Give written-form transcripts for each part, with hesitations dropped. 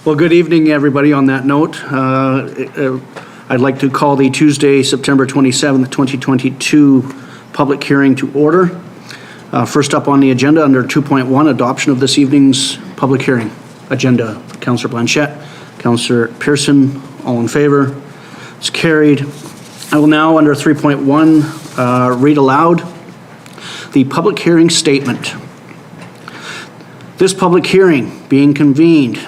Well, good evening, everybody. On that note, I'd like to call the Tuesday, September 27th, 2022 public hearing to order. First up on the agenda under 2.1, adoption of this evening's public hearing agenda. Councillor Blanchette, Councillor Pearson, all in favor. It's carried. I will now, under 3.1, read aloud the public hearing statement. This public hearing being convened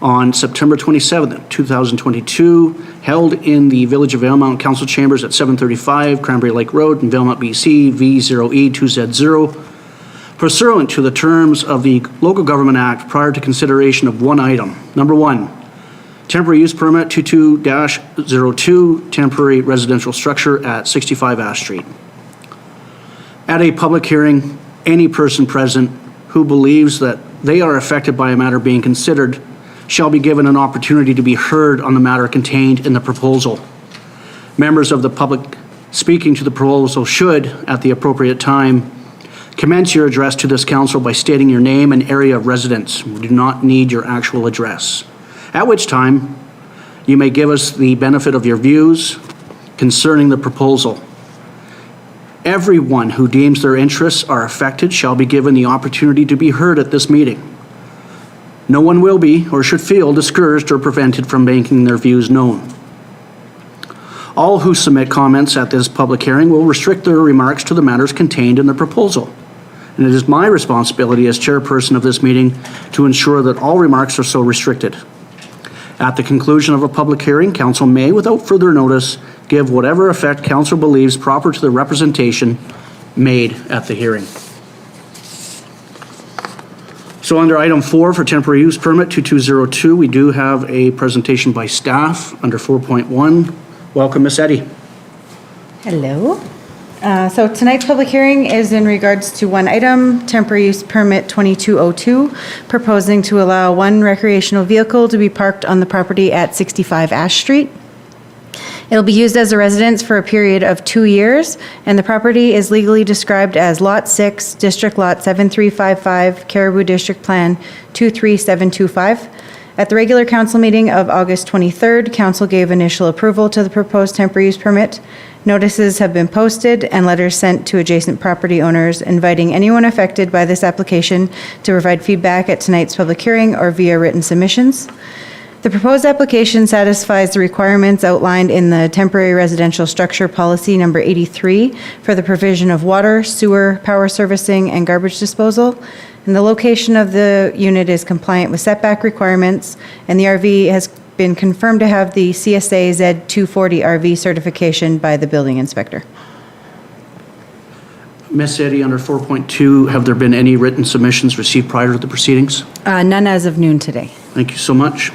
on September 27th, 2022, held in the Village of Valemount Council Chambers at 735 Cranberry Lake Road in Valemount, BC, V0E2Z0, pursuant to the terms of the Local Government Act prior to consideration of one item. Number one, temporary use permit 22-02, temporary residential structure at 65 Ash Street. At a public hearing, any person present who believes that they are affected by a matter being considered shall be given an opportunity to be heard on the matter contained in the proposal. Members of the public speaking to the proposal should, at the appropriate time, commence your address to this council by stating your name and area of residence. We do not need your actual address. At which time, you may give us the benefit of your views concerning the proposal. Everyone who deems their interests are affected shall be given the opportunity to be heard at this meeting. No one will be or should feel discouraged or prevented from making their views known. All who submit comments at this public hearing will restrict their remarks to the matters contained in the proposal. And it is my responsibility as chairperson of this meeting to ensure that all remarks are so restricted. At the conclusion of a public hearing, council may, without further notice, give whatever effect council believes proper to the representation made at the hearing. So under item 4 for temporary use permit 2202, we do have a presentation by staff under 4.1. Welcome, Ms. Eddy. Hello. So tonight's public hearing is in regards to one item, temporary use permit 2202, proposing to allow one recreational vehicle to be parked on the property at 65 Ash Street. It'll be used as a residence for a period of 2 years, and the property is legally described as Lot 6, District Lot 7355, Caribou District Plan 23725. At the regular council meeting of August 23rd, council gave initial approval to the proposed temporary use permit. Notices have been posted and letters sent to adjacent property owners inviting anyone affected by this application to provide feedback at tonight's public hearing or via written submissions. The proposed application satisfies the requirements outlined in the Temporary Residential Structure Policy Number 83 for the provision of water, sewer, power servicing, and garbage disposal. And the location of the unit is compliant with setback requirements, and the RV has been confirmed to have the CSA Z240 RV certification by the building inspector. Ms. Eddy, under 4.2, have there been any written submissions received prior to the proceedings? None as of noon today. Thank you so much.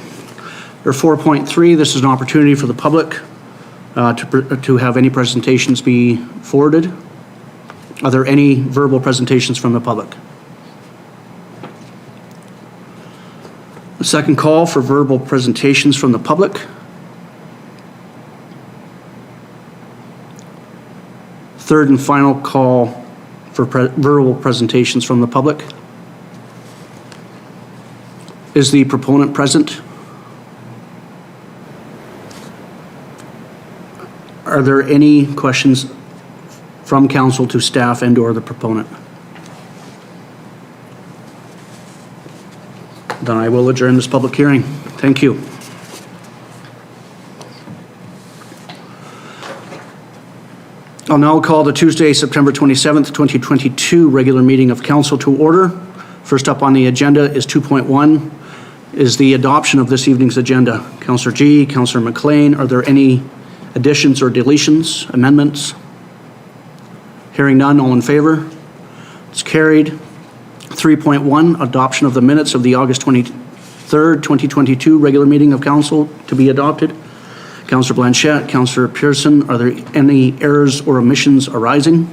Or 4.3, this is an opportunity for the public to have any presentations be forwarded. Are there any verbal presentations from the public? The second call for verbal presentations from the public. Third and final call for verbal presentations from the public. Is the proponent present? Are there any questions from council to staff and or the proponent? Then I will adjourn this public hearing. Thank you. I'll now call the Tuesday, September 27th, 2022 regular meeting of council to order. First up on the agenda is 2.1, is the adoption of this evening's agenda. Councillor G, Councillor MacLean, are there any additions or deletions, amendments? Hearing none, all in favor? It's carried. 3.1, adoption of the minutes of the August 23rd, 2022 regular meeting of council to be adopted. Councillor Blanchette, Councillor Pearson, are there any errors or omissions arising?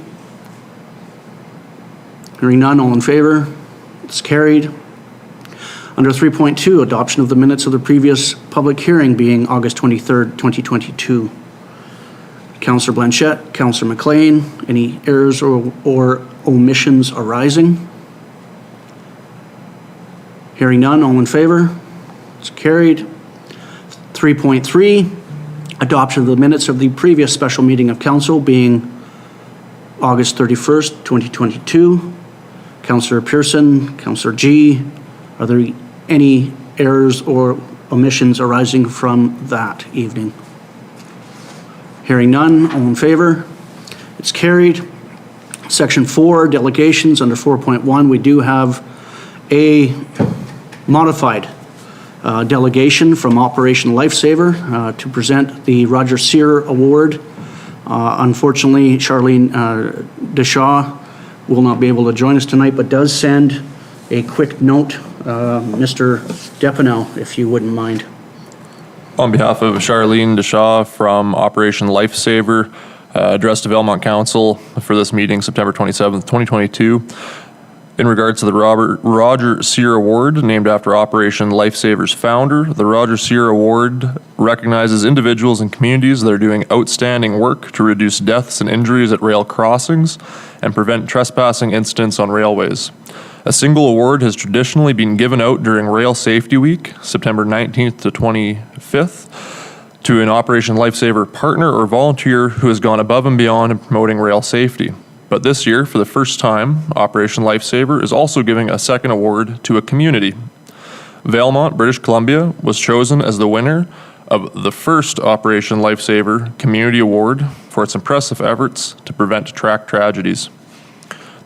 Hearing none, all in favor? It's carried. Under 3.2, adoption of the minutes of the previous public hearing being August 23rd, 2022. Councillor Blanchette, Councillor MacLean, any errors or omissions arising? Hearing none, all in favor? It's carried. 3.3, adoption of the minutes of the previous special meeting of council being August 31st, 2022. Councillor Pearson, Councillor G, are there any errors or omissions arising from that evening? Hearing none, all in favor? It's carried. Section 4, delegations, under 4.1, we do have a modified delegation from Operation Lifesaver to present the Roger Sear Award. Unfortunately, Charlene Deshaw will not be able to join us tonight, but does send a quick note. Mr. Depenau, if you wouldn't mind. On behalf of Charlene Deshaw from Operation Lifesaver, addressed to Valemount Council for this meeting, September 27th, 2022. In regards to the Roger Sear Award, named after Operation Lifesaver's founder, the Roger Sear Award recognizes individuals and communities that are doing outstanding work to reduce deaths and injuries at rail crossings and prevent trespassing incidents on railways. A single award has traditionally been given out during Rail Safety Week, September 19th to 25th, to an Operation Lifesaver partner or volunteer who has gone above and beyond in promoting rail safety. But this year, for the first time, Operation Lifesaver is also giving a second award to a community. Valemount, British Columbia, was chosen as the winner of the first Operation Lifesaver Community Award for its impressive efforts to prevent track tragedies.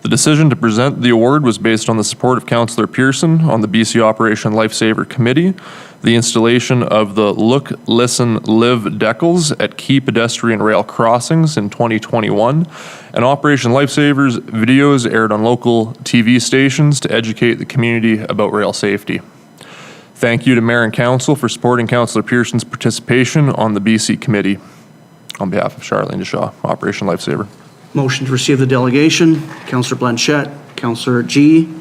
The decision to present the award was based on the support of Councillor Pearson on the BC Operation Lifesaver Committee, the installation of the Look, Listen, Live decals at key pedestrian rail crossings in 2021, and Operation Lifesaver's videos aired on local TV stations to educate the community about rail safety. Thank you to Mayor and Council for supporting Councillor Pearson's participation on the BC Committee. On behalf of Charlene Deshaw, Operation Lifesaver. Motion to receive the delegation, Councillor Blanchette, Councillor G.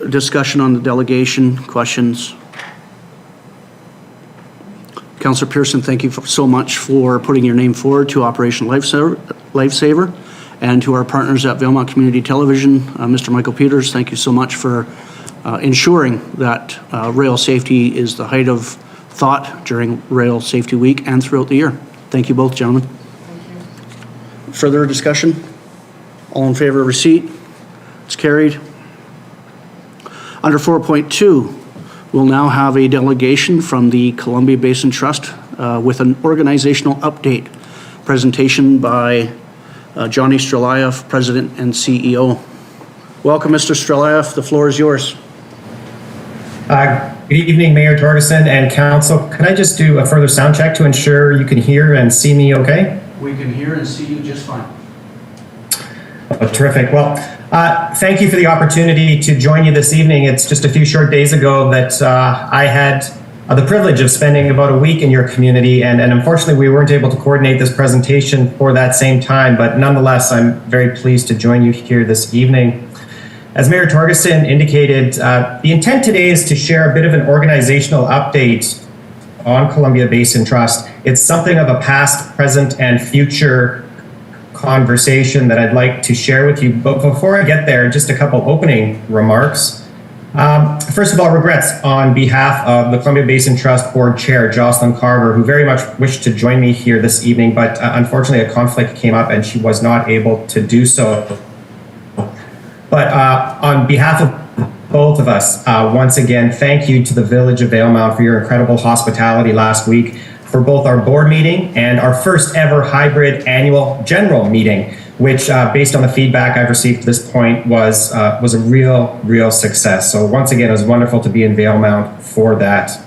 Discussion on the delegation, questions? Councillor Pearson, thank you so much for putting your name forward to Operation Lifesaver, and to our partners at Valemount Community Television, Mr. Michael Peters, thank you so much for ensuring that rail safety is the height of thought during Rail Safety Week and throughout the year. Thank you both, gentlemen. Further discussion? All in favor of receipt? It's carried. Under 4.2, we'll now have a delegation from the Columbia Basin Trust with an organizational update presentation by Johnny Strelayev, President and CEO. Welcome, Mr. Strelayev. The floor is yours. Good evening, Mayor Torgerson and Council. Could I just do a further sound check to ensure you can hear and see me okay? We can hear and see you just fine. Oh, terrific. Well, thank you for the opportunity to join you this evening. It's just a few short days ago that I had the privilege of spending about a week in your community, and unfortunately we weren't able to coordinate this presentation for that same time, but nonetheless I'm very pleased to join you here this evening. As Mayor Torgerson indicated, the intent today is to share a bit of an organizational update on Columbia Basin Trust. It's something of a past, present, and future conversation that I'd like to share with you. But before I get there, just a couple opening remarks. First of all, regrets on behalf of the Columbia Basin Trust Board Chair, Jocelyn Carver, who very much wished to join me here this evening, but unfortunately a conflict came up and she was not able to do so. But on behalf of both of us, once again, thank you to the Village of Valemount for your incredible hospitality last week for both our board meeting and our first ever hybrid annual general meeting, which based on the feedback I've received to this point was a real success. So once again, it was wonderful to be in Valemount for that.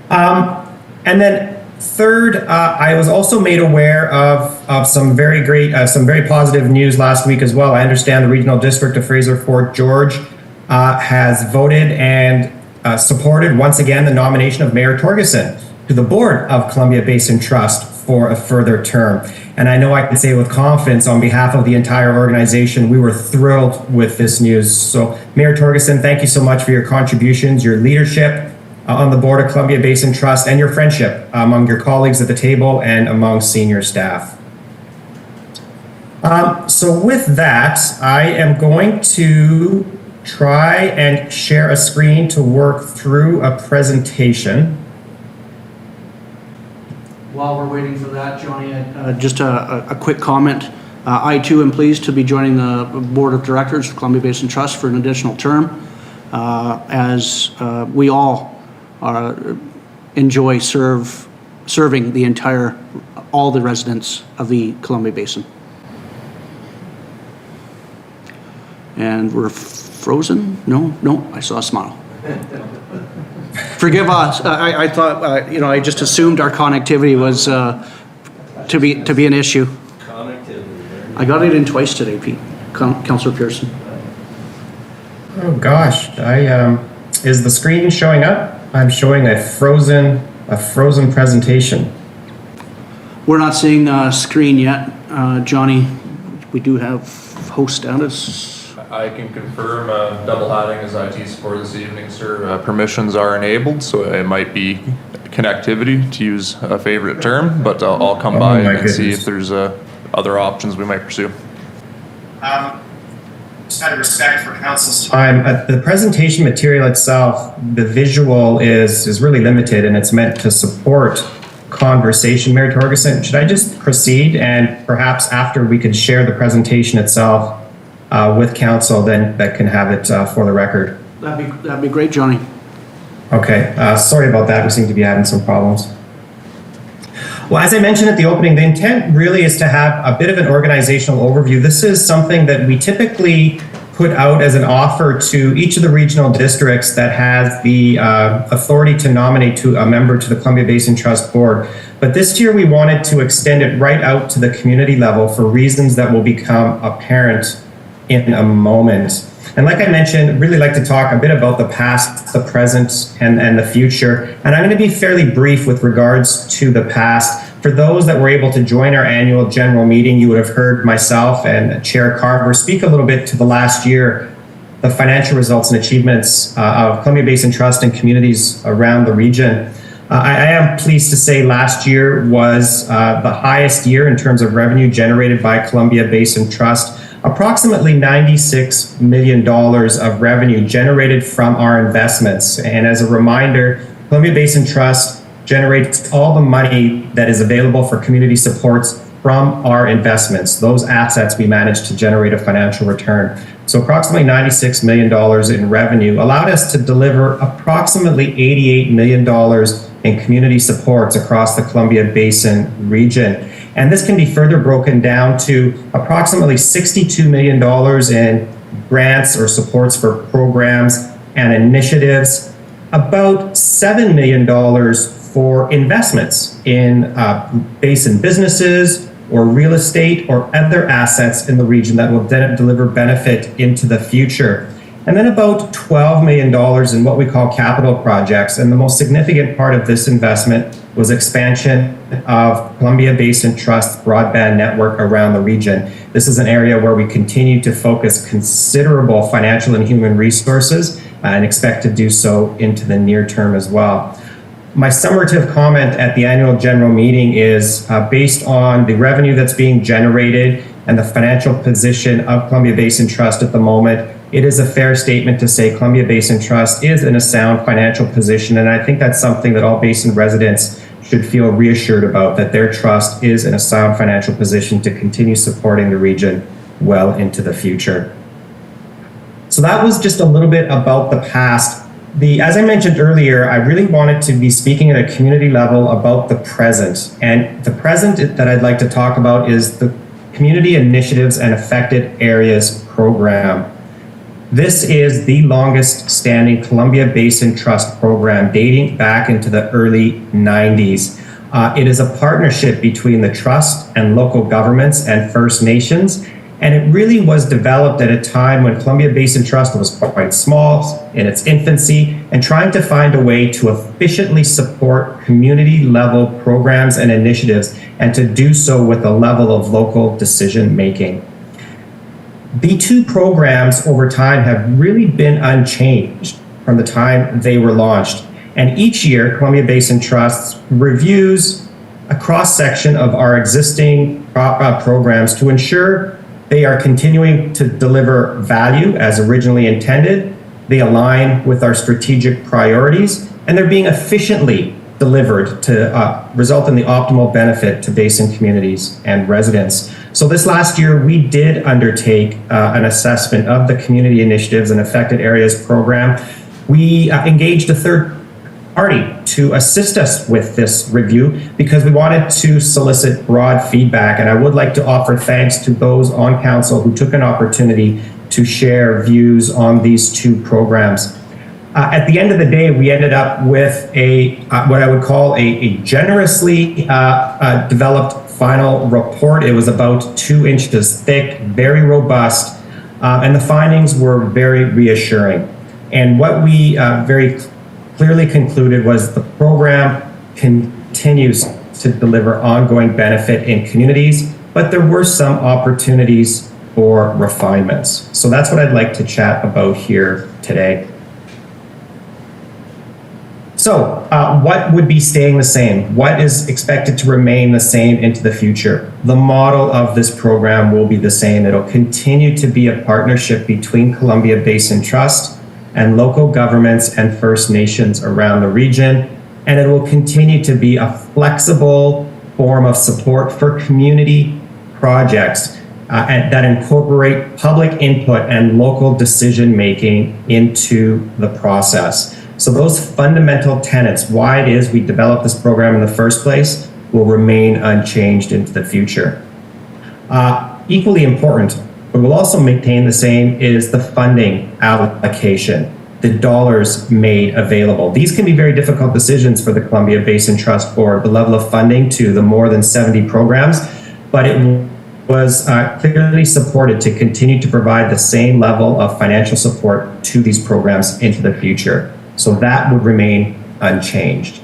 And then third, I was also made aware of some very positive news last week as well. I understand the Regional District of Fraser Fort George has voted and supported once again the nomination of Mayor Torgerson to the board of Columbia Basin Trust for a further term. And I know I can say with confidence on behalf of the entire organization, we were thrilled with this news. So Mayor Torgerson, thank you so much for your contributions, your leadership on the board of Columbia Basin Trust, and your friendship among your colleagues at the table and among senior staff. So with that, I am going to try and share a screen to work through a presentation. While we're waiting for that, Johnny, just a quick comment. I too am pleased to be joining the Board of Directors of Columbia Basin Trust for an additional term, as we all enjoy serving all the residents of the Columbia Basin. And we're frozen? No, I saw a smile. Forgive us. I thought, I just assumed our connectivity was to be an issue. I got it in twice today, Pete. Councillor Pearson. Oh gosh, is the screen showing up? I'm showing a frozen presentation. We're not seeing a screen yet. Johnny, we do have host status. I can confirm double hatting as IT support this evening, sir. Permissions are enabled, so it might be connectivity, to use a favorite term, but I'll come by and see if there's other options we might pursue. Just out of respect for council's time, the presentation material itself, the visual is really limited, and it's meant to support conversation. Mayor Torgerson, should I just proceed, and perhaps after we could share the presentation itself with council, then that can have it for the record? That'd be great, Johnny. Okay, sorry about that. We seem to be having some problems. Well, as I mentioned at the opening, the intent really is to have a bit of an organizational overview. This is something that we typically put out as an offer to each of the regional districts that has the authority to nominate to a member to the Columbia Basin Trust Board. But this year we wanted to extend it right out to the community level for reasons that will become apparent in a moment. And like I mentioned, I'd really like to talk a bit about the past, the present, and the future. And I'm going to be fairly brief with regards to the past. For those that were able to join our annual general meeting, you would have heard myself and Chair Carver speak a little bit to the last year, the financial results and achievements of Columbia Basin Trust and communities around the region. I am pleased to say last year was the highest year in terms of revenue generated by Columbia Basin Trust. Approximately $96 million of revenue generated from our investments. And as a reminder, Columbia Basin Trust generates all the money that is available for community supports from our investments. Those assets we managed to generate a financial return. So approximately $96 million in revenue allowed us to deliver approximately $88 million in community supports across the Columbia Basin region. And this can be further broken down to approximately $62 million in grants or supports for programs and initiatives, about $7 million for investments in basin businesses or real estate or other assets in the region that will then deliver benefit into the future. And then about $12 million in what we call capital projects. And the most significant part of this investment was expansion of Columbia Basin Trust broadband network around the region. This is an area where we continue to focus considerable financial and human resources and expect to do so into the near term as well. My summative comment at the annual general meeting is based on the revenue that's being generated and the financial position of Columbia Basin Trust at the moment. It is a fair statement to say Columbia Basin Trust is in a sound financial position, and I think that's something that all basin residents should feel reassured about, that their trust is in a sound financial position to continue supporting the region well into the future. So that was just a little bit about the past. As I mentioned earlier, I really wanted to be speaking at a community level about the present. And the present that I'd like to talk about is the Community Initiatives and Affected Areas program. This is the longest standing Columbia Basin Trust program dating back into the early 90s. It is a partnership between the Trust and local governments and First Nations, and it really was developed at a time when Columbia Basin Trust was quite small, in its infancy, and trying to find a way to efficiently support community level programs and initiatives, and to do so with a level of local decision making. The two programs over time have really been unchanged from the time they were launched. And each year, Columbia Basin Trust reviews a cross-section of our existing programs to ensure They are continuing to deliver value as originally intended. They align with our strategic priorities, and they're being efficiently delivered to result in the optimal benefit to basin communities and residents. So this last year, we did undertake an assessment of the community initiatives and affected areas program. We engaged a third party to assist us with this review because we wanted to solicit broad feedback. And I would like to offer thanks to those on council who took an opportunity to share views on these two programs. At the end of the day, we ended up with a what I would call a generously developed final report. It was about 2 inches thick, very robust, and the findings were very reassuring. And what we very clearly concluded was the program continues to deliver ongoing benefit in communities, but there were some opportunities for refinements. So that's what I'd like to chat about here today. So what would be staying the same? What is expected to remain the same into the future? The model of this program will be the same. It'll continue to be a partnership between Columbia Basin Trust and local governments and First Nations around the region. And it will continue to be a flexible form of support for community projects that incorporate public input and local decision-making into the process. So those fundamental tenets, why it is we developed this program in the first place, will remain unchanged into the future. Equally important, but will also maintain the same, is the funding allocation, the dollars made available. These can be very difficult decisions for the Columbia Basin Trust Board, the level of funding to the more than 70 programs, but it was clearly supported to continue to provide the same level of financial support to these programs into the future. So that would remain unchanged.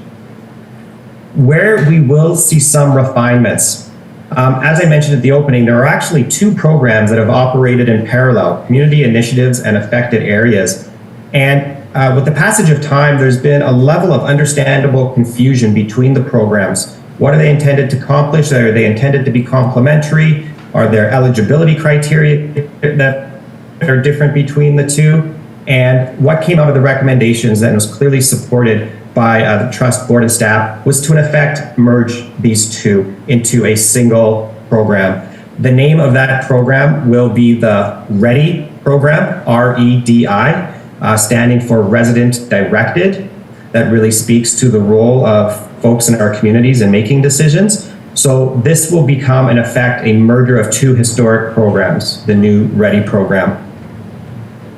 Where we will see some refinements, as I mentioned at the opening, there are actually 2 programs that have operated in parallel, community initiatives and affected areas. And with the passage of time, there's been a level of understandable confusion between the programs. What are they intended to accomplish? Are they intended to be complementary? Are there eligibility criteria that are different between the 2? And what came out of the recommendations that was clearly supported by the Trust Board and staff was to, in effect, merge these 2 into a single program. The name of that program will be the REDI program, R-E-D-I, standing for Resident Directed. That really speaks to the role of folks in our communities in making decisions. So this will become, in effect, a merger of 2 historic programs, the new REDI program.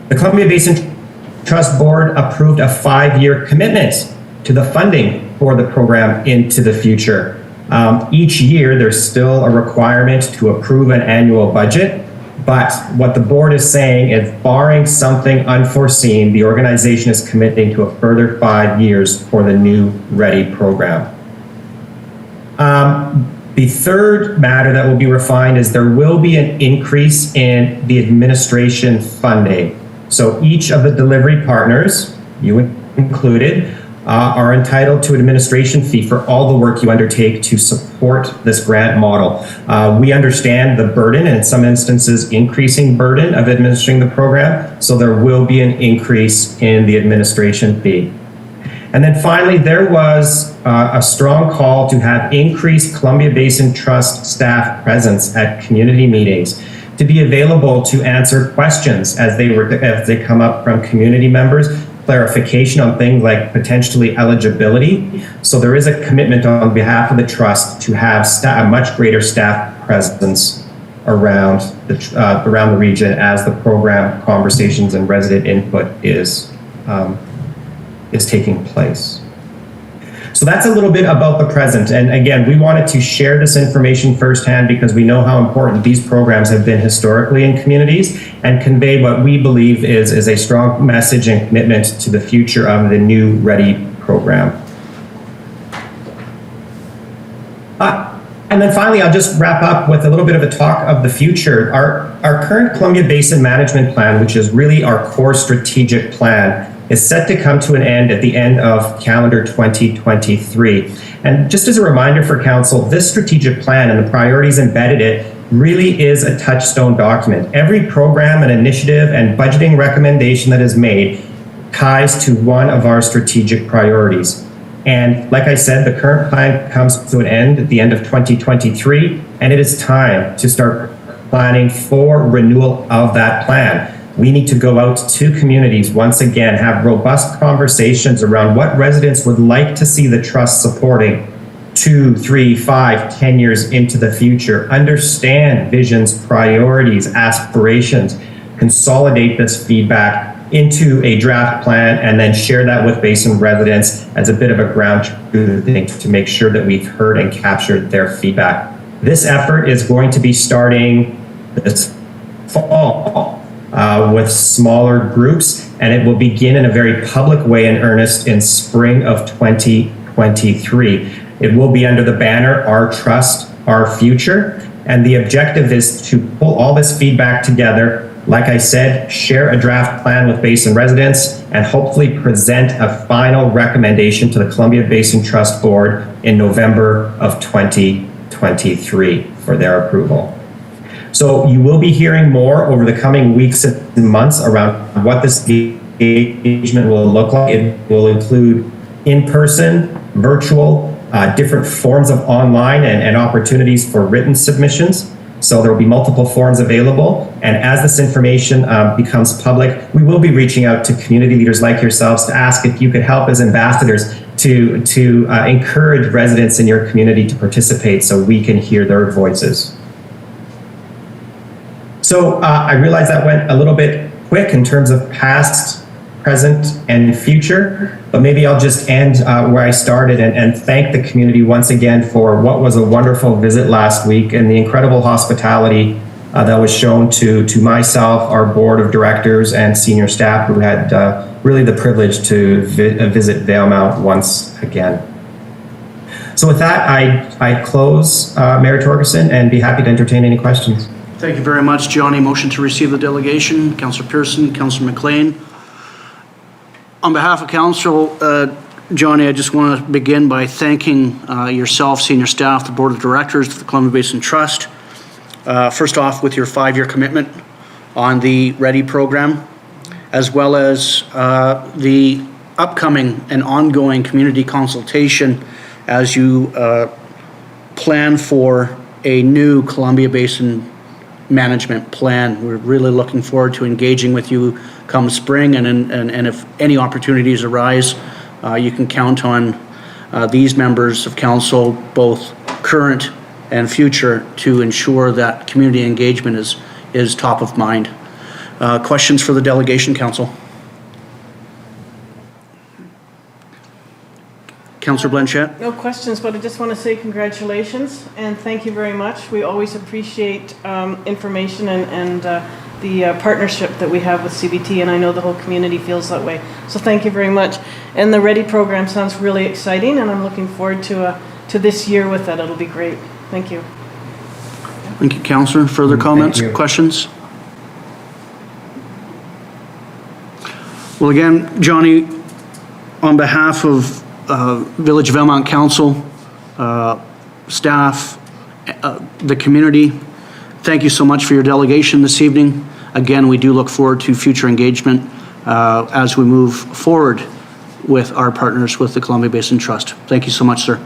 The Columbia Basin Trust Board approved a 5-year commitment to the funding for the program into the future. Each year, there's still a requirement to approve an annual budget, but what the board is saying is, barring something unforeseen, the organization is committing to a further 5 years for the new REDI program. The third matter that will be refined is there will be an increase in the administration funding. So each of the delivery partners, you included, are entitled to an administration fee for all the work you undertake to support this grant model. We understand the burden, and in some instances, increasing burden of administering the program, so there will be an increase in the administration fee. And then finally, there was a strong call to have increased Columbia Basin Trust staff presence at community meetings, to be available to answer questions as they come up from community members, clarification on things like potentially eligibility. So there is a commitment on behalf of the trust to have a much greater staff presence around the region as the program conversations and resident input is taking place. So that's a little bit about the present. And again, we wanted to share this information firsthand because we know how important these programs have been historically in communities, and convey what we believe is a strong message and commitment to the future of the new REDI program. And then finally, I'll just wrap up with a little bit of a talk of the future. Our current Columbia Basin Management Plan, which is really our core strategic plan, is set to come to an end at the end of calendar 2023. And just as a reminder for council, this strategic plan and the priorities embedded really is a touchstone document. Every program and initiative and budgeting recommendation that is made ties to one of our strategic priorities. And like I said, the current plan comes to an end at the end of 2023, and it is time to start planning for renewal of that plan. We need to go out to communities once again, have robust conversations around what residents would like to see the trust supporting 2, 3, 5, 10 years into the future. Understand visions, priorities, aspirations, consolidate this feedback into a draft plan, and then share that with Basin residents as a bit of a ground truth to make sure that we've heard and captured their feedback. This effort is going to be starting this fall with smaller groups, and it will begin in a very public way in earnest in spring of 2023. It will be under the banner, Our Trust, Our Future, and the objective is to pull all this feedback together. Like I said, share a draft plan with Basin residents and hopefully present a final recommendation to the Columbia Basin Trust Board in November of 2023 for their approval. So you will be hearing more over the coming weeks and months around what this engagement will look like. It will include in-person, virtual, different forms of online and opportunities for written submissions. So there will be multiple forms available. And as this information becomes public, we will be reaching out to community leaders like yourselves to ask if you could help as ambassadors to encourage residents in your community to participate so we can hear their voices. So I realize that went a little bit quick in terms of past, present, and future, but maybe I'll just end where I started and thank the community once again for what was a wonderful visit last week and the incredible hospitality that was shown to myself, our board of directors, and senior staff who had really the privilege to visit Valemount once again. So with that, I close, Mayor Torgerson, and be happy to entertain any questions. Thank you very much, Johnny. Motion to receive the delegation. Councillor Pearson, Councillor MacLean. On behalf of Council, Johnny, I just want to begin by thanking yourself, senior staff, the Board of Directors of the Columbia Basin Trust. First off, with your 5-year commitment on the READY program, as well as the upcoming and ongoing community consultation as you plan for a new Columbia Basin management plan. We're really looking forward to engaging with you come spring, and if any opportunities arise, you can count on these members of council, both current and future, to ensure that community engagement is top of mind. Questions for the delegation, council? Councillor Blanchette? No questions, but I just want to say congratulations and thank you very much. We always appreciate information and the partnership that we have with CBT, and I know the whole community feels that way. So thank you very much. And the READY program sounds really exciting, and I'm looking forward to this year with that. It'll be great. Thank you. Thank you, Councillor. Further comments, questions? Well, again, Johnny, on behalf of Village of Valemount Council, staff, the community, thank you so much for your delegation this evening. Again, we do look forward to future engagement as we move forward with our partners with the Columbia Basin Trust. Thank you so much, sir.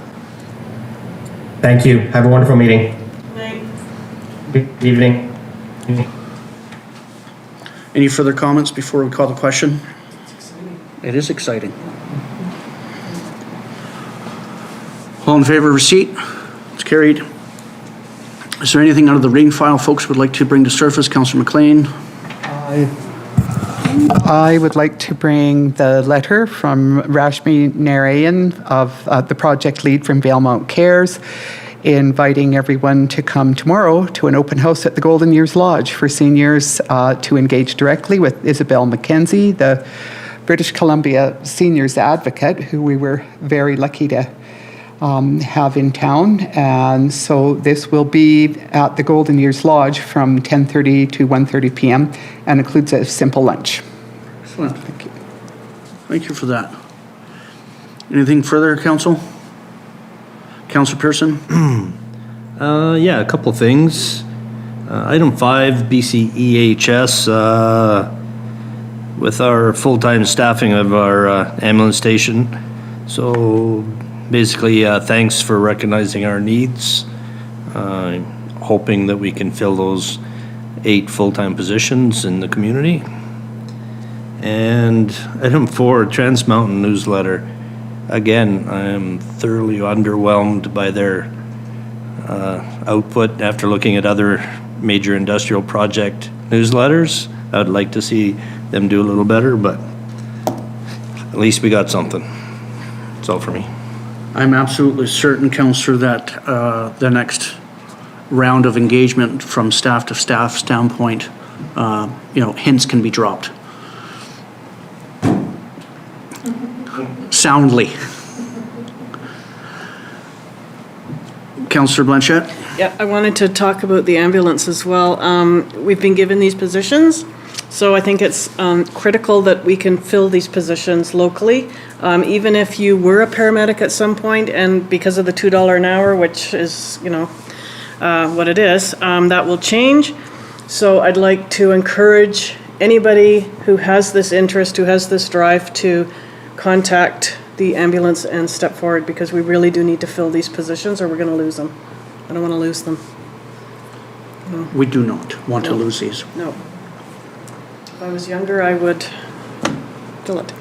Thank you. Have a wonderful meeting. Good evening. Any further comments before we call the question? It is exciting. All in favor of receipt? It's carried. Is there anything out of the reading file folks would like to bring to surface? Councillor MacLean? I would like to bring the letter from Rashmi Narayan of the project lead from Valemount Cares, inviting everyone to come tomorrow to an open house at the Golden Years Lodge for seniors to engage directly with Isabel McKenzie, the British Columbia Seniors Advocate, who we were very lucky to have in town. And so this will be at the Golden Years Lodge from 10:30 to 1:30 p.m. and includes a simple lunch. Excellent. Thank you. Thank you for that. Anything further, Council? Councillor Pearson? Yeah, a couple of things. Item 5, BCEHS, with our full-time staffing of our ambulance station. So basically, thanks for recognizing our needs. Hoping that we can fill those 8 full-time positions in the community. And item 4, Trans Mountain newsletter. Again, I am thoroughly underwhelmed by their output after looking at other major industrial project newsletters. I'd like to see them do a little better, but at least we got something. That's all for me. I'm absolutely certain, Councillor, that the next round of engagement from staff to staff standpoint, hints can be dropped. Soundly. Councillor Blanchette? Yeah, I wanted to talk about the ambulance as well. We've been given these positions, so I think it's critical that we can fill these positions locally. Even if you were a paramedic at some point, and because of the $2 an hour, which is, what it is, that will change. So I'd like to encourage anybody who has this interest, who has this drive, to contact the ambulance and step forward, because we really do need to fill these positions or we're going to lose them. I don't want to lose them. We do not want to lose these. No. If I was younger, I would fill it.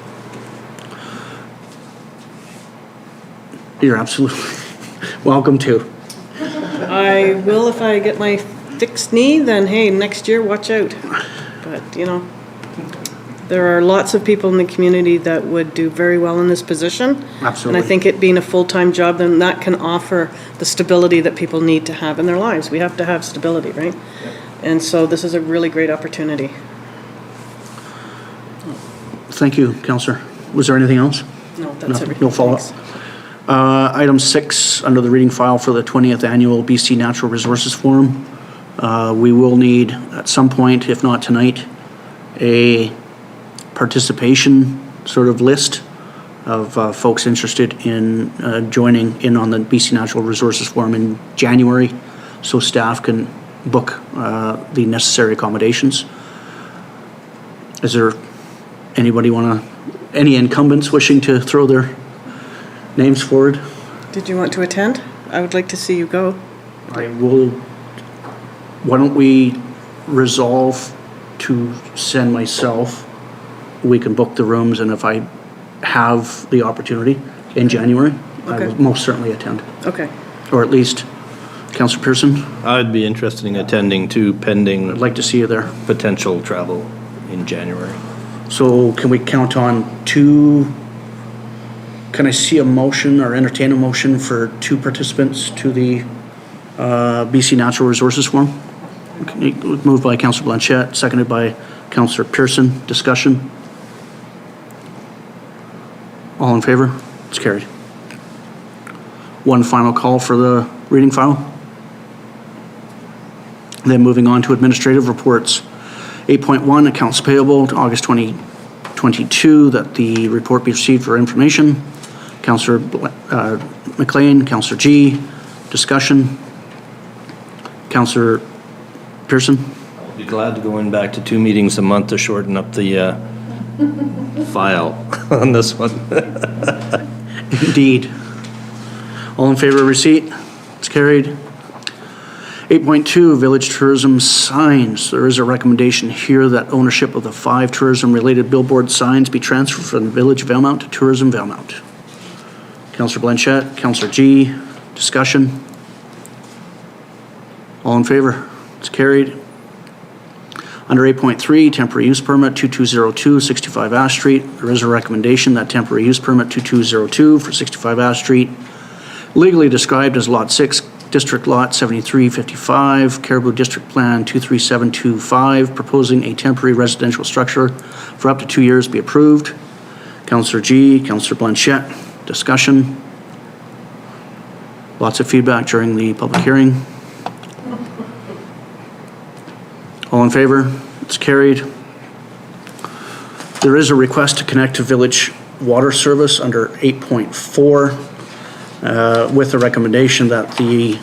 You're absolutely welcome to. I will if I get my fixed knee, then hey, next year, watch out. But, there are lots of people in the community that would do very well in this position. Absolutely. And I think it being a full-time job, then that can offer the stability that people need to have in their lives. We have to have stability, right? Yep. And so this is a really great opportunity. Thank you, Councillor. Was there anything else? No, that's everything. No follow-up. Item 6, under the reading file for the 20th Annual BC Natural Resources Forum. We will need, at some point, if not tonight, a participation sort of list of folks interested in joining in on the BC Natural Resources Forum in January, so staff can book the necessary accommodations. Is there anybody any incumbents wishing to throw their names forward? Did you want to attend? I would like to see you go. I will. Why don't we resolve to send myself? We can book the rooms, and if I have the opportunity in January, I Okay. will most certainly attend. Okay. Or at least, Councillor Pearson, I'd be interested in attending too, pending I'd like to see you there. potential travel in January. So can we count on 2? Can I see a motion or entertain a motion for 2 participants to the BC Natural Resources Forum? Okay, moved by Councillor Blanchette, seconded by Councillor Pearson. Discussion? All in favor? It's carried. One final call for the reading file. Then moving on to administrative reports. 8.1, accounts payable to August 2022, that the report be received for information. Councillor MacLean, Councillor G. Discussion. Councillor Pearson. I'll be glad to go in back to 2 meetings a month to shorten up the file on this one. Indeed. All in favor of receipt? It's carried. 8.2, Village Tourism Signs. There is a recommendation here that ownership of the 5 tourism-related billboard signs be transferred from the Village of Valemount to Tourism Valemount. Councillor Blanchette, Councillor G. Discussion. All in favor? It's carried. Under 8.3, temporary use permit 2202, 65 Ash Street. There is a recommendation that temporary use permit 2202 for 65 Ash Street, legally described as Lot 6, District Lot 7355, Caribou District Plan 23725, proposing a temporary residential structure for up to 2 years, be approved. Councillor G, Councillor Blanchette, discussion. Lots of feedback during the public hearing. All in favor? It's carried. There is a request to connect to village water service under 8.4 with the recommendation that the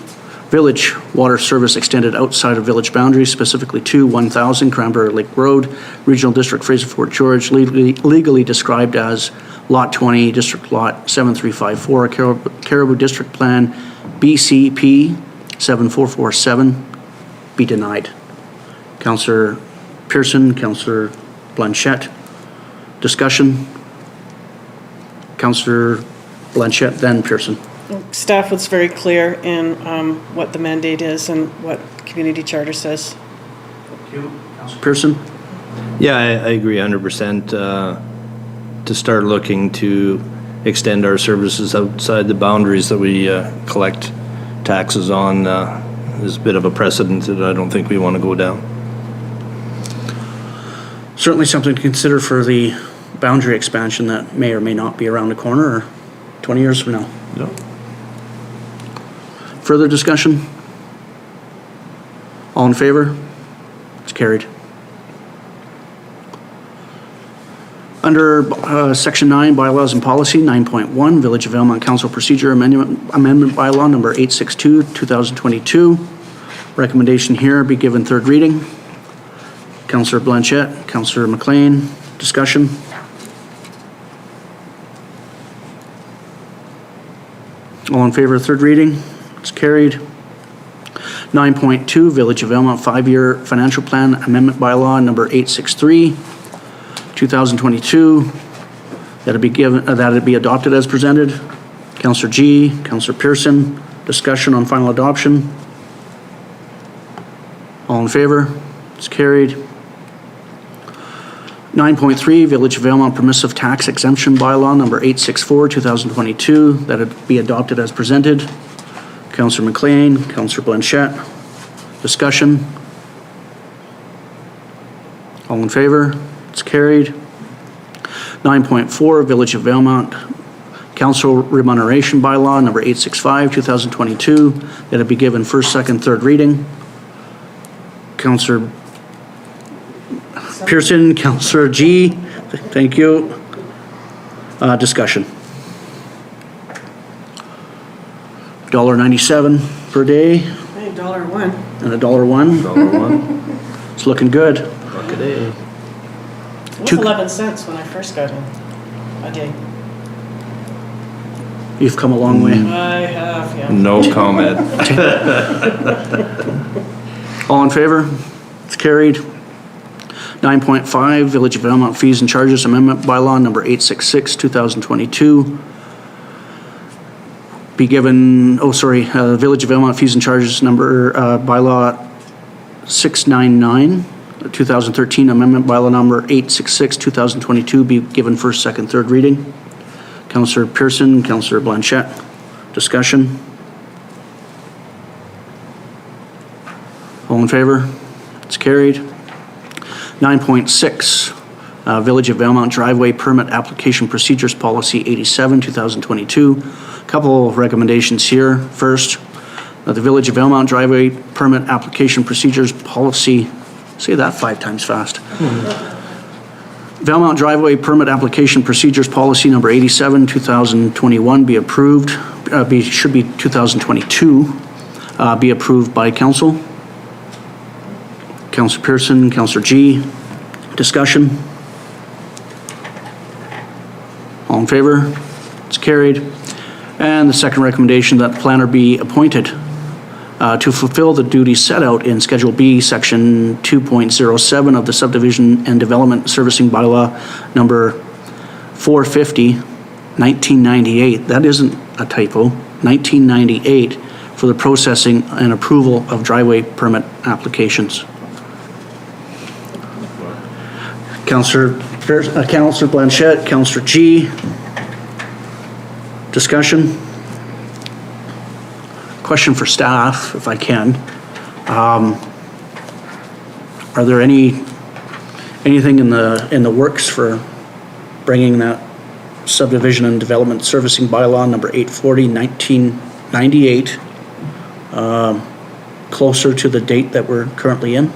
Village water service extended outside of village boundaries, specifically to 1000 Cranberry Lake Road, Regional District Fraser Fort George, legally described as Lot 20, District Lot 7354, Caribou District Plan BCP 7447, be denied. Councillor Pearson, Councillor Blanchette, discussion. Councillor Blanchette, then Pearson. Staff was very clear in what the mandate is and what the community charter says. Councillor Pearson? Yeah, I agree 100%. To start looking to extend our services outside the boundaries that we collect taxes on is a bit of a precedent that I don't think we want to go down. Certainly something to consider for the boundary expansion that may or may not be around the corner or 20 years from now. No. Further discussion? All in favor? It's carried. Under Section 9, Bylaws and Policy, 9.1, Village of Valemount Council Procedure Amendment Bylaw Number 862, 2022. Recommendation here be given third reading. Councillor Blanchette, Councillor MacLean, discussion. All in favor of third reading? It's carried. 9.2, Village of Valemount 5-Year Financial Plan Amendment Bylaw Number 863, 2022, that it be adopted as presented. Councillor G, Councillor Pearson, discussion on final adoption. All in favor? It's carried. 9.3, Village of Valemount Permissive Tax Exemption Bylaw Number 864, 2022, that it be adopted as presented. Councillor MacLean, Councillor Blanchette, discussion. All in favor? It's carried. 9.4, Village of Valemount Council Remuneration Bylaw Number 865, 2022, that it be given first, second, third reading. Councillor Pearson, Councillor G, thank you. Discussion. $1.97 per day Hey, $1. and $1. It's looking good. It was 11 cents when I first got in a day. You've come a long way. I have, yeah. No comment. All in favor? It's carried. 9.5, Village of Valemount Fees and Charges Amendment Bylaw Number 866, 2022. Be given, Village of Valemount Fees and Charges Number Bylaw 699, 2013, Amendment Bylaw Number 866, 2022, be given first, second, third reading. Councillor Pearson, Councillor Blanchette, discussion. All in favor? It's carried. 9.6, Village of Valemount Driveway Permit Application Procedures Policy 87, 2022. Couple of recommendations here. First, the Village of Valemount Driveway Permit Application Procedures Policy, say that 5 times fast. Valemount Driveway Permit Application Procedures Policy Number 87, 2021 be approved, should be 2022, be approved by council. Councillor Pearson, Councillor G, discussion. All in favor? It's carried. And the second recommendation, that the planner be appointed to fulfill the duties set out in Schedule B, Section 2.07 of the Subdivision and Development Servicing Bylaw Number 450, 1998. That isn't a typo. 1998 for the processing and approval of driveway permit applications. Councillor Blanchette, Councillor G, discussion. Question for staff, if I can. Are there anything in the works for bringing that subdivision and development servicing bylaw number 840, 1998 closer to the date that we're currently in?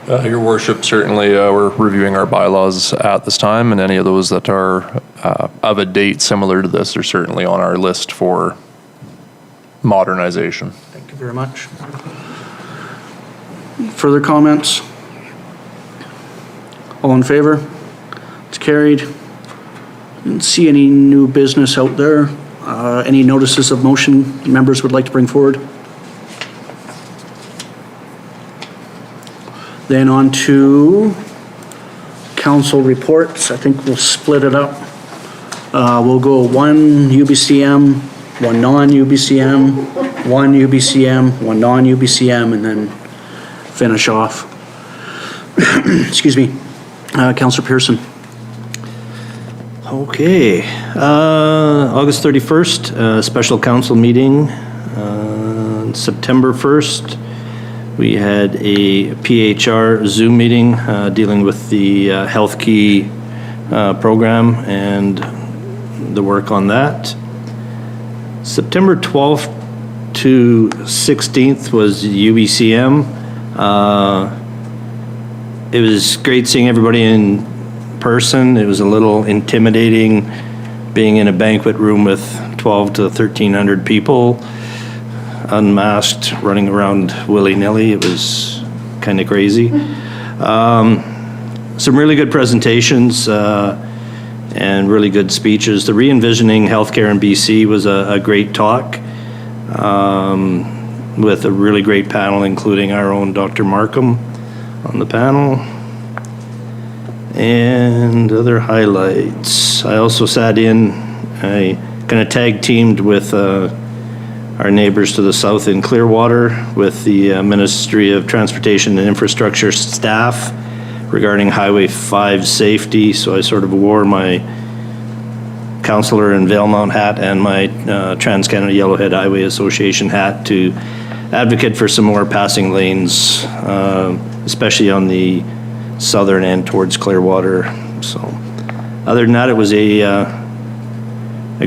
Your worship, certainly we're reviewing our bylaws at this time, and any of those that are of a date similar to this are certainly on our list for modernization. Thank you very much. Further comments? All in favor? It's carried. Didn't see any new business out there. Any notices of motion members would like to bring forward? Then on to council reports. I think we'll split it up. We'll go one UBCM, one non-UBCM, one UBCM, one non-UBCM, and then finish off. Excuse me. Councillor Pearson. Okay, August 31st, special council meeting. September 1st, we had a PHR Zoom meeting dealing with the Health Key program and the work on that. September 12th to 16th was UBCM. It was great seeing everybody in person. It was a little intimidating being in a banquet room with 12 to 1,300 people, unmasked, running around willy-nilly. It was kind of crazy. Some really good presentations and really good speeches. The Re-envisioning Healthcare in BC was a great talk with a really great panel, including our own Dr. Markham on the panel. And other highlights. I also sat in, I kind of tag teamed with our neighbors to the south in Clearwater with the Ministry of Transportation and Infrastructure staff regarding Highway 5 safety. So I sort of wore my councillor in Valemount hat and my Trans-Canada Yellowhead Highway Association hat to advocate for some more passing lanes, especially on the southern end towards Clearwater. So other than that, it was a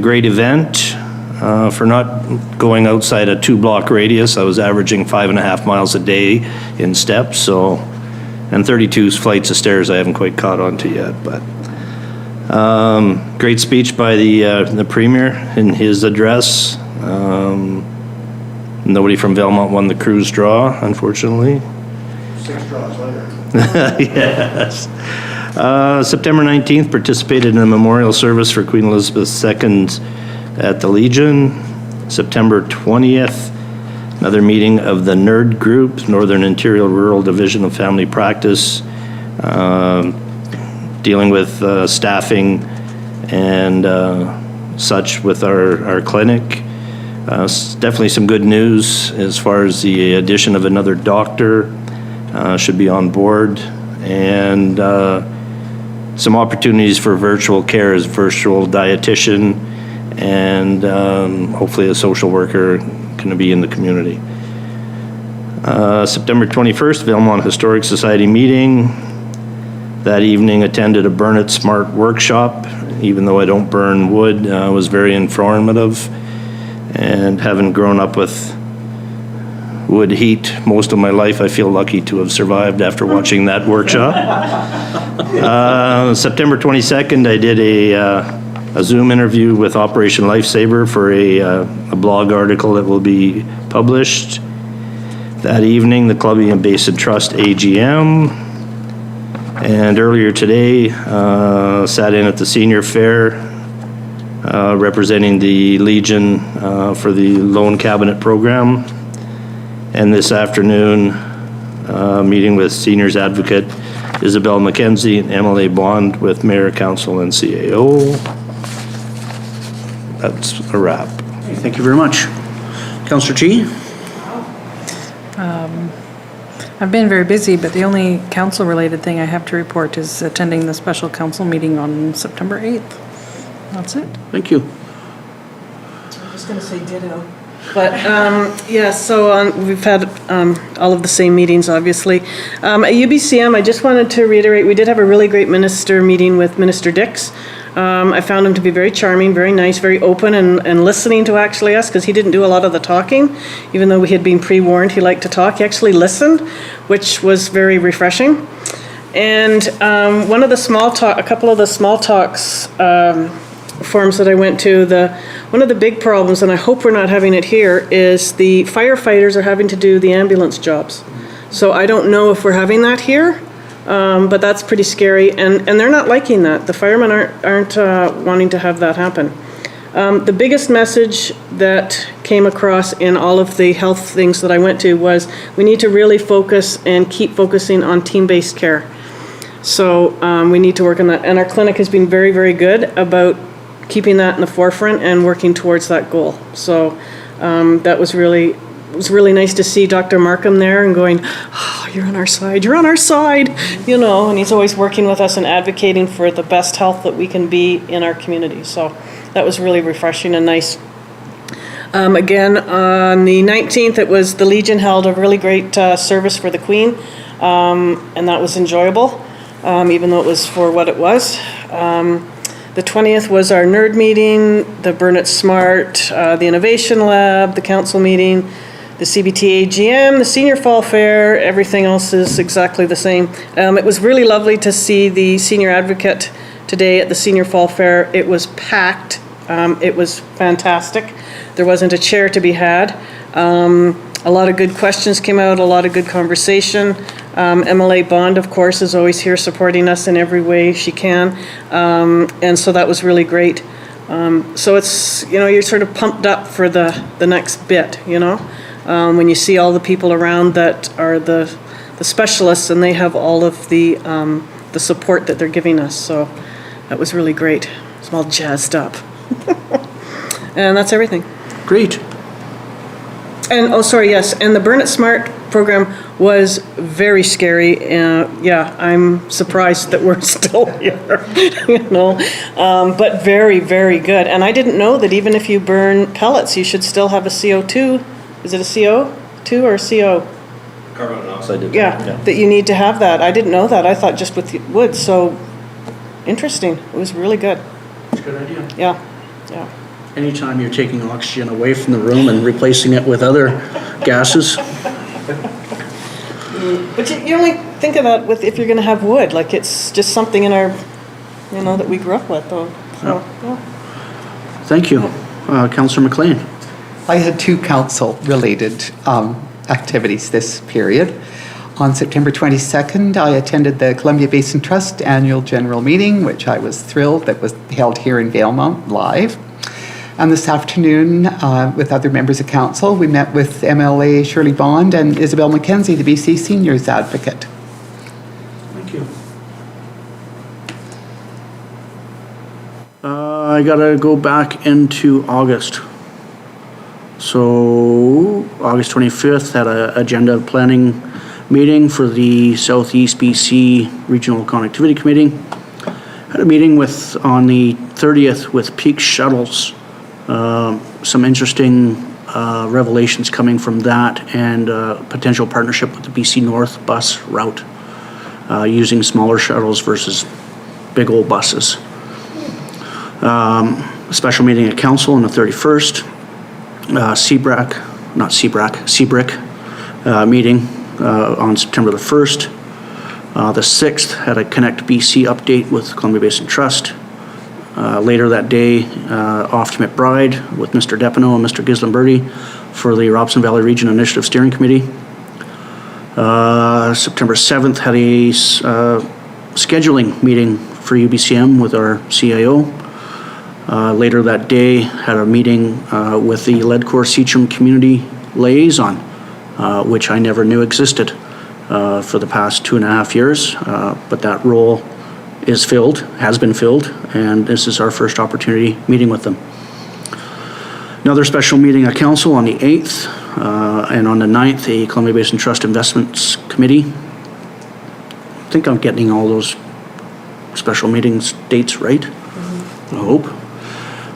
great event for not going outside a 2-block radius. I was averaging 5.5 miles a day in steps. So, and 32 flights of stairs I haven't quite caught on to yet, but great speech by the Premier in his address. Nobody from Valemount won the cruise draw, unfortunately. 6 draws later. Yes. September 19th, participated in a memorial service for Queen Elizabeth II at the Legion. September 20th, another meeting of the NERD Group, Northern Interior Rural Division of Family Practice, dealing with staffing and such with our clinic. Definitely some good news as far as the addition of another doctor. Should be on board, and some opportunities for virtual care as virtual dietitian and hopefully a social worker going to be in the community. September 21st, Valemount Historic Society meeting. That evening attended a Burn It Smart workshop. Even though I don't burn wood, was very informative, and having grown up with wood heat most of my life, I feel lucky to have survived after watching that workshop. September 22nd, I did a Zoom interview with Operation Lifesaver for a blog article that will be published. That evening, the Columbia Basin Trust AGM. And earlier today, sat in at the senior fair, representing the Legion for the Loan Cabinet program. And this afternoon, meeting with Seniors Advocate Isabel McKenzie and MLA Bond with Mayor, Council, and CAO. That's a wrap. Thank you very much. Councillor G? I've been very busy, but the only council-related thing I have to report is attending the special council meeting on September 8th. That's it. Thank you. I'm just gonna say ditto. But, yeah, so we've had all of the same meetings, obviously. At UBCM, I just wanted to reiterate, we did have a really great minister meeting with Minister Dix. I found him to be very charming, very nice, very open, and listening to actually us, because he didn't do a lot of the talking. Even though we had been pre-warned he liked to talk, he actually listened, which was very refreshing. And a couple of the small talks forums that I went to, one of the big problems, and I hope we're not having it here, is the firefighters are having to do the ambulance jobs. So I don't know if we're having that here, but that's pretty scary, and they're not liking that. The firemen aren't wanting to have that happen. The biggest message that came across in all of the health things that I went to was we need to really focus and keep focusing on team-based care. So we need to work on that. And our clinic has been very, very good about keeping that in the forefront and working towards that goal. So that was really, it was really nice to see Dr. Markham there and going, oh, you're on our side, you're on our side, you know, and he's always working with us and advocating for the best health that we can be in our community. So that was really refreshing and nice. Again, on the 19th, it was the Legion held a really great service for the Queen, and that was enjoyable, even though it was for what it was. The 20th was our nerd meeting, the Burn It Smart, the Innovation Lab, the council meeting, the CBT AGM, the Senior Fall Fair, everything else is exactly the same. It was really lovely to see the Senior Advocate today at the Senior Fall Fair. It was packed. It was fantastic. There wasn't a chair to be had. A lot of good questions came out, a lot of good conversation. MLA Bond, of course, is always here supporting us in every way she can. And so that was really great. So it's, you know, you're sort of pumped up for the next bit, you know, when you see all the people around that are the specialists and they have all of the support that they're giving us. So that was really great. It's all jazzed up. And that's everything. Great. And, oh, sorry, yes, and the Burn It Smart program was very scary. Yeah, I'm surprised that we're still here, you know, but very, very good. And I didn't know that even if you burn pellets, you should still have a CO2. Is it a CO2 or a CO? Carbon monoxide. Yeah, that you need to have that. I didn't know that. I thought just with wood. So interesting. It was really good. That's a good idea. Yeah, yeah. Anytime you're taking oxygen away from the room and replacing it with other gases. But you only think of that with if you're going to have wood. Like it's just something in our, you know, that we grew up with, though. So, yeah. Thank you. Councillor MacLean. I had two council-related activities this period. On September 22nd, I attended the Columbia Basin Trust Annual General Meeting, which I was thrilled that was held here in Valemount live. And this afternoon, with other members of council, we met with MLA Shirley Bond and Isabel McKenzie, the BC Seniors Advocate. Thank you. I gotta go back into August. So August 25th had an agenda planning meeting for the Southeast BC Regional Connectivity Committee. Had a meeting on the 30th with Peak Shuttles. Some interesting revelations coming from that and potential partnership with the BC North bus route using smaller shuttles versus big old buses. A special meeting at council on the 31st. CBRIC meeting on September the 1st. The 6th had a Connect BC update with Columbia Basin Trust. Later that day, off to McBride with Mr. Depenau and Mr. Gislimberti for the Robson Valley Region Initiative Steering Committee. September 7th had a scheduling meeting for UBCM with our CIO. Later that day, had a meeting with the Ledcor Seacham Community Liaison, which I never knew existed for the past 2.5 years, but that role has been filled, and this is our first opportunity meeting with them. Another special meeting at council on the 8th, and on the 9th, a Columbia Basin Trust Investments Committee. I think I'm getting all those special meetings dates right, I hope.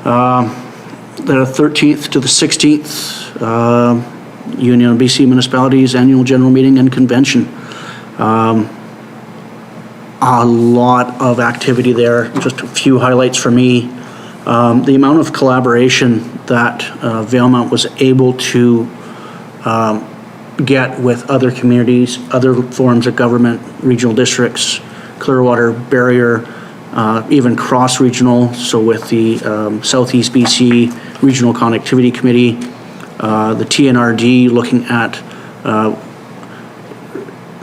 The 13th to the 16th, Union of BC Municipalities Annual General Meeting and Convention. A lot of activity there, just a few highlights for me. The amount of collaboration that Valemount was able to get with other communities, other forms of government, regional districts, Clearwater, Barrier, even cross-regional, so with the Southeast BC Regional Connectivity Committee, the TNRD looking at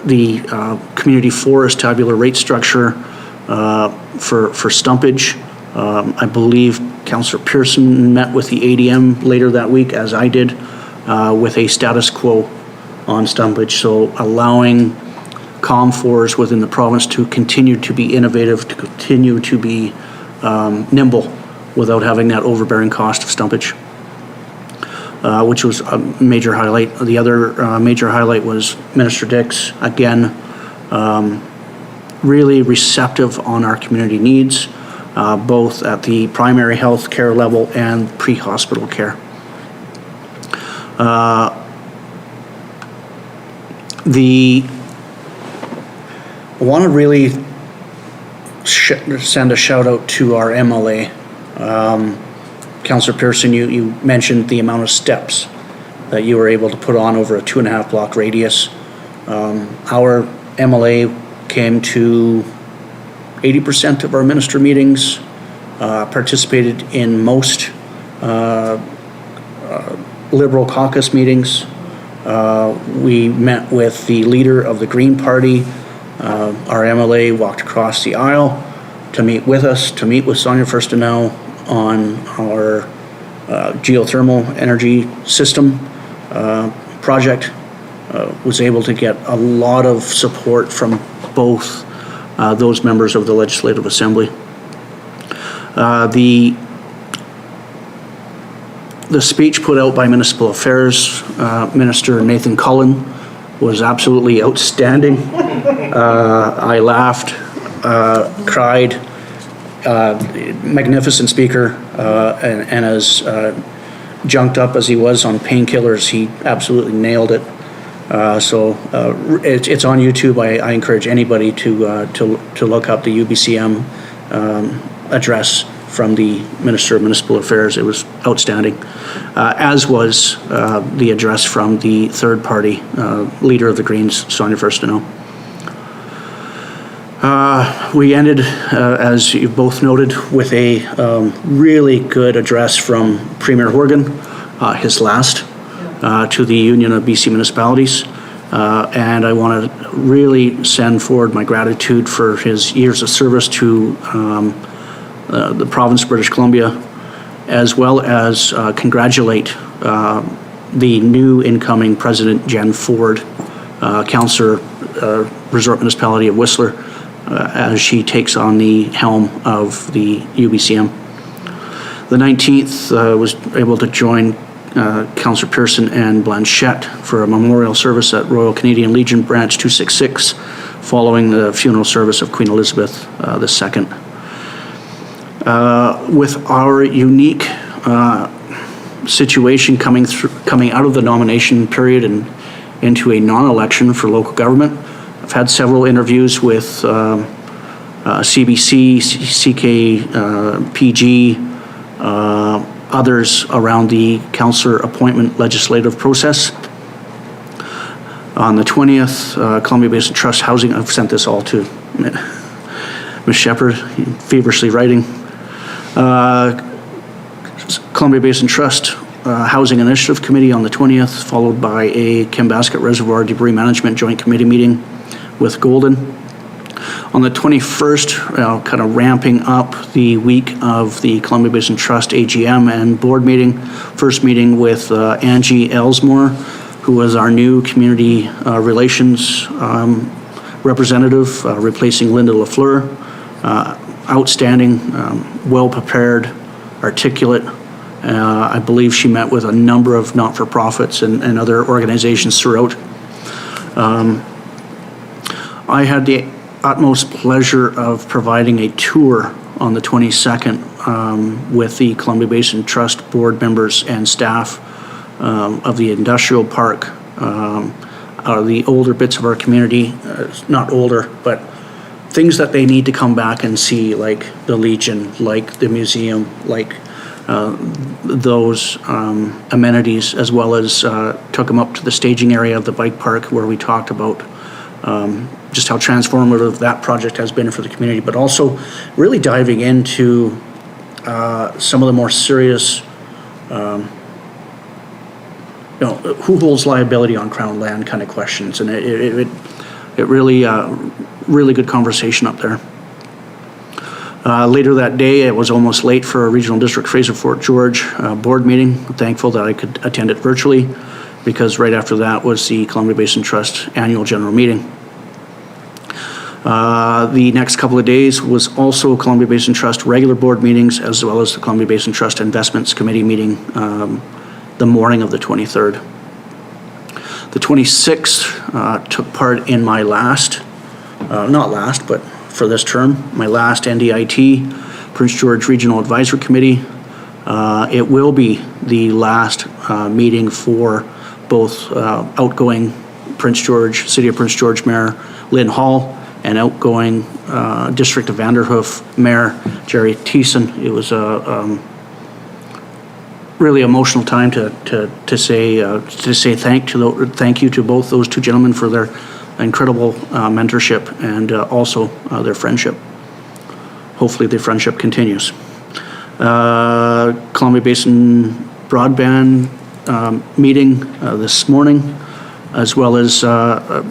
the community forest tabular rate structure for stumpage. I believe Councillor Pearson met with the ADM later that week, as I did, with a status quo on stumpage, so allowing COM4s within the province to continue to be innovative, to continue to be nimble without having that overbearing cost of stumpage, which was a major highlight. The other major highlight was Minister Dix, again, really receptive on our community needs, both at the primary health care level and pre-hospital care. I want to really send a shout out to our MLA. Councillor Pearson, you mentioned the amount of steps that you were able to put on over a 2.5 block radius. Our MLA came to 80% of our minister meetings, participated in most Liberal caucus meetings. We met with the leader of the Green Party. Our MLA walked across the aisle to meet with us, to meet with Sonia Furstenau on our geothermal energy system project. Was able to get a lot of support from both those members of the Legislative Assembly. The speech put out by Municipal Affairs Minister Nathan Cullen was absolutely outstanding. I laughed, cried, magnificent speaker, and as junked up as he was on painkillers, he absolutely nailed it. So it's on YouTube. I encourage anybody to look up the UBCM address from the Minister of Municipal Affairs. It was outstanding, as was the address from the third party leader of the Greens, Sonia Furstenau. We ended, as you both noted, with a really good address from Premier Horgan, his last, to the Union of BC Municipalities. And I want to really send forward my gratitude for his years of service to the province of British Columbia, as well as congratulate the new incoming President Jen Ford, Councillor, Resort Municipality of Whistler, as she takes on the helm of the UBCM. The 19th was able to join Councillor Pearson and Blanchette for a memorial service at Royal Canadian Legion Branch 266, following the funeral service of Queen Elizabeth II. With our unique situation coming out of the nomination period and into a non-election for local government, I've had several interviews with CBC, CKPG, others around the councillor appointment legislative process. On the 20th, Columbia Basin Trust Housing, I've sent this all to Ms. Shepherd, feverishly writing. Columbia Basin Trust Housing Initiative Committee on the 20th, followed by a Kembasket Reservoir Debris Management Joint Committee meeting with Golden. On the 21st, kind of ramping up the week of the Columbia Basin Trust AGM and board meeting, first meeting with Angie Elsmore, who was our new community relations representative, replacing Linda Lafleur. Outstanding, well-prepared, articulate. I believe she met with a number of not-for-profits and other organizations throughout. I had the utmost pleasure of providing a tour on the 22nd with the Columbia Basin Trust board members and staff of the industrial park, the older bits of our community, not older, but things that they need to come back and see, like the Legion, like the museum, like those amenities, as well as took them up to the staging area of the bike park where we talked about just how transformative that project has been for the community, but also really diving into some of the more serious, who holds liability on Crown land kind of questions, and it really, really good conversation up there. Later that day, it was almost late for a Regional District Fraser Fort George board meeting. I'm thankful that I could attend it virtually, because right after that was the Columbia Basin Trust annual general meeting. The next couple of days was also Columbia Basin Trust regular board meetings, as well as the Columbia Basin Trust Investments Committee meeting the morning of the 23rd. The 26th took part in my last, not last, but for this term, my last NDIT, Prince George Regional Advisory Committee. It will be the last meeting for both outgoing City of Prince George Mayor Lynn Hall and outgoing District of Vanderhoof Mayor Jerry Thiessen. It was a really emotional time to say thank you to both those two gentlemen for their incredible mentorship and also their friendship. Hopefully the friendship continues. Columbia Basin Broadband meeting this morning, as well as I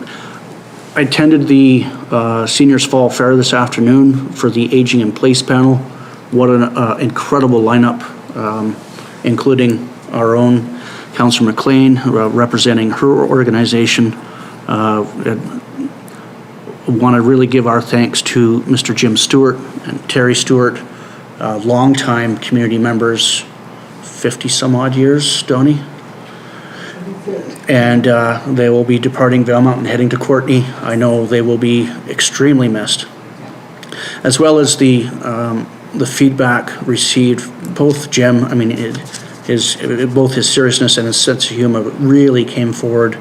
attended the Seniors Fall Fair this afternoon for the Aging in Place panel. What an incredible lineup, including our own Councillor MacLean representing her organization. Want to really give our thanks to Mr. Jim Stewart and Terry Stewart, longtime community members, 50 some odd years, Donnie. And they will be departing Valemount and heading to Courtenay. I know they will be extremely missed. As well as the feedback received, both Jim, I mean, both his seriousness and his sense of humor really came forward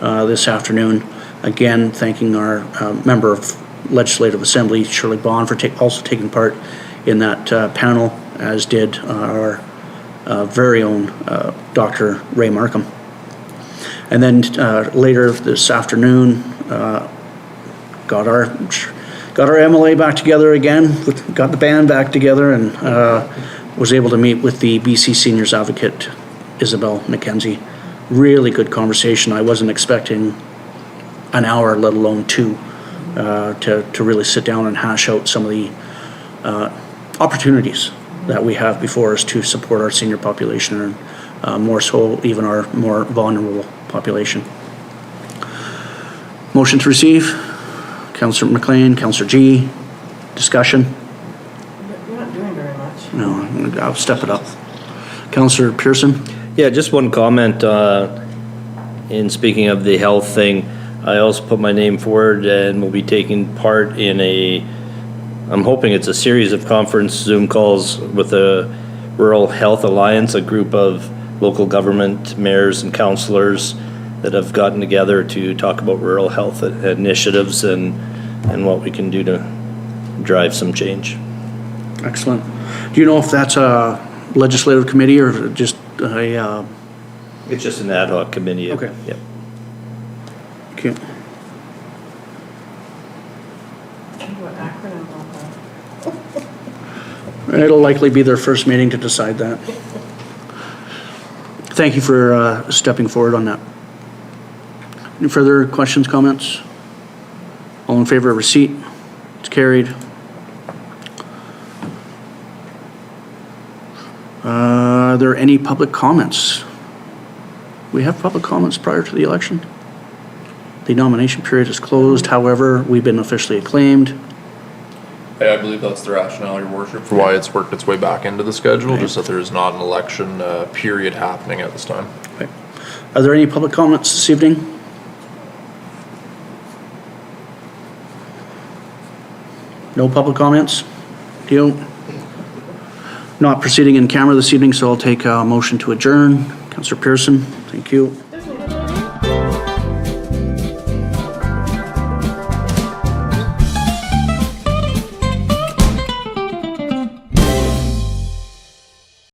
this afternoon. Again, thanking our member of Legislative Assembly, Shirley Bond, for also taking part in that panel, as did our very own Dr. Ray Markham. And then later this afternoon, got our MLA back together again, got the band back together, and was able to meet with the BC Seniors Advocate, Isabel McKenzie. Really good conversation. I wasn't expecting an hour, let alone two, to really sit down and hash out some of the opportunities that we have before us to support our senior population, and more so even our more vulnerable population. Motion to receive. Councillor MacLean, Councillor G. Discussion. You're not doing very much. No, I'll step it up. Councillor Pearson. Yeah, just one comment in speaking of the health thing. I also put my name forward and will be taking part in I'm hoping it's a series of conference Zoom calls with the Rural Health Alliance, a group of local government mayors and councillors that have gotten together to talk about rural health initiatives and what we can do to drive some change. Excellent. Do you know if that's a legislative committee or just a... It's just an ad hoc committee. Okay. Yep. Okay. What acronym on that? It'll likely be their first meeting to decide that. Thank you for stepping forward on that. Any further questions, comments? All in favor of receipt? It's carried. Are there any public comments? We have public comments prior to the election. The nomination period is closed. However, we've been officially acclaimed. I believe that's the rationale, Your Worship, for why it's worked its way back into the schedule, just that there is not an election period happening at this time. Okay. Are there any public comments this evening? No public comments? Deal. Not proceeding in camera this evening, so I'll take a motion to adjourn. Councillor Pearson, thank you.